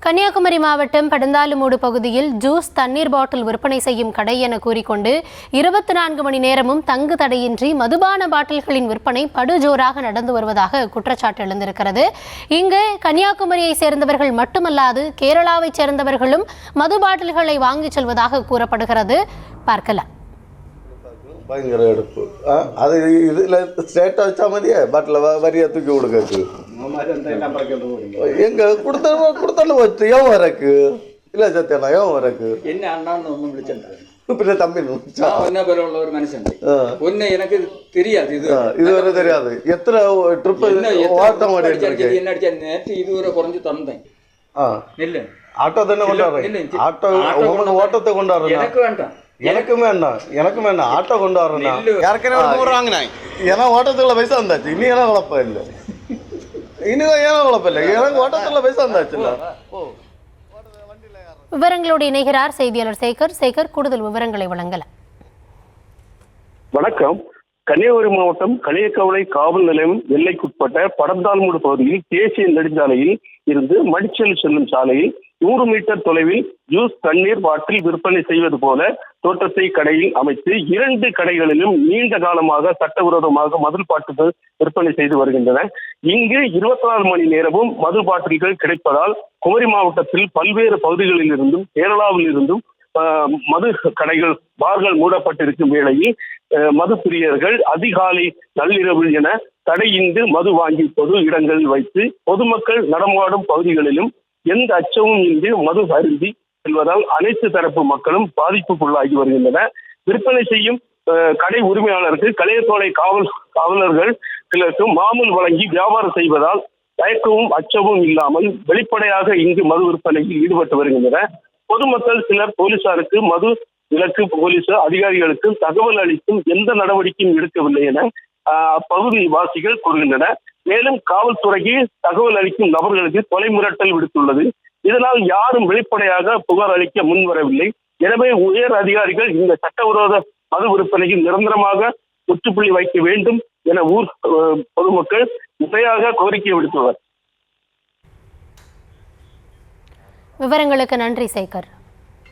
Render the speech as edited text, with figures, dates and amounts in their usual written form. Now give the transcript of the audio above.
கன்னியாகுமரி மாவட்டம் படந்தாலுமூடு பகுதியில் ஜூஸ் தண்ணீர் பாட்டில் விற்பனை செய்யும் கடை என கூறிக்கொண்டு 24 மணி நேரமும் தங்கு தடையின்றி மதுபான பாட்டில்களின் விற்பனை படுஜோராக நடந்து வருவதாக குற்றச்சாட்டு எழுந்திருக்கிறது. இங்கு கன்னியாகுமரியை சேர்ந்தவர்கள் மட்டுமல்லாது கேரளாவை சேர்ந்தவர்களும் மது பாட்டில்களை வாங்கிச் செல்வதாக கூறப்படுகிறது. பார்க்கலாம். பயங்கர எடுப்பு அது இதில் ஸ்ட்ரேட்டாக வச்சா மதியே பாட்டில் வரியா தூக்கி கொடுக்காது எங்க கொடுத்தாலும் வச்சு ஏன் வரக்கு இல்லை சத்தியண்ணா ஏன் வரக்கு என்ன அண்ணான்னு ஒன்றும் விളിച്ചിട്ടുണ്ട് പിന്നെ തമ്മിൽ ഒന്നെ പോലുള്ള ഒരു മനുഷ്യണ്ട് ഒന്നെ എനിക്ക് தெரியாது இதுவரை தெரியாது எத்தனை ட்ரிப் ஓட்டம் ஓடி என்ன அடிச்சா நேற்று இதுவரை குறைஞ்சு தந்தேன் நெல்லு ஆட்டோ தானே கொண்டாடுறேன் ஆட்டோ ஓட்டத்தை கொண்டாடுறேன் எனக்கு வேண்டாம் எனக்கும் வேண்டாம் ஆட்டோ கொண்டு வரேன்னா ஏன்னா ஓட்டத்துக்குள்ள பைசா வந்தாச்சு இனி ஏன்னா குழப்பம் இல்லை ஏன்னா குழப்பம் இல்லை எனக்கு ஓட்டத்துக்குள்ள பைசா வந்தாச்சுல்ல. விவரங்களோடு இணைகிறார் செய்தியாளர் சேகர். கூடுதல் விவரங்களை வழங்கலாம். வணக்கம். கன்னியாகுமரி மாவட்டம் களியக்கவளை காவல் நிலையம் எல்லைக்குட்பட்ட படந்தாலுமூடு பகுதியில் தேசிய நெடுஞ்சாலையில் இருந்து மடிச்சல் செல்லும் சாலையில் 100 மீட்டர் தொலைவில் ஜூஸ் தண்ணீர் பாட்டில் விற்பனை செய்வது போல தோட்டத்தை கடையில் அமைத்து 2 கடைகளிலும் நீண்ட காலமாக சட்டவிரோதமாக மது பாட்டில்கள் விற்பனை செய்து வருகின்றன. இங்கு 24 மணி நேரமும் மது பாட்டில்கள் கிடைப்பதால் குமரி மாவட்டத்தில் பல்வேறு பகுதிகளில் இருந்தும் கேரளாவில் இருந்தும் மது கடைகள் பார்கள் மூடப்பட்டிருக்கும் வேளையில் மது பிரியர்கள் அதிகாலை நள்ளிரவில் என தடையின்றி மது வாங்கி பொது இடங்களில் வைத்து பொதுமக்கள் நடமாடும் பகுதிகளிலும் எந்த அச்சமும் இன்றி மது அருந்தி செல்வதால் அனைத்து தரப்பு மக்களும் பாதிப்புக்குள்ளாகி வருகின்றன. விற்பனை செய்யும் கடை உரிமையாளருக்கு களியக்கவளை காவலர்கள் சிலருக்கு மாமூல் வழங்கி வியாபாரம் செய்வதால் தயக்கமும் அச்சமும் இல்லாமல் வெளிப்படையாக இங்கு மது விற்பனையில் ஈடுபட்டு வருகின்றன. பொதுமக்கள் சிலர் போலீசாருக்கு மது விலக்கு போலீஸ் அதிகாரிகளுக்கு தகவல் அளித்தும் எந்த நடவடிக்கையும் எடுக்கவில்லை என அப்பகுதி வாசிகள் கூறுகின்றன. மேலும் காவல்துறைக்கு தகவல் அளிக்கும் நபர்களுக்கு கொலை மிரட்டல் விடுத்துள்ளது. இதனால் யாரும் வெளிப்படையாக புகார் அளிக்க முன்வரவில்லை. எனவே உயர் அதிகாரிகள் இந்த சட்டவிரோத மது விற்பனைக்கு நிரந்தரமாக முற்றுப்புள்ளி வைக்க வேண்டும் என ஊர் பொதுமக்கள் முறையாக கோரிக்கை விடுத்துள்ளனர். விவரங்களுக்கு நன்றி சேகர்.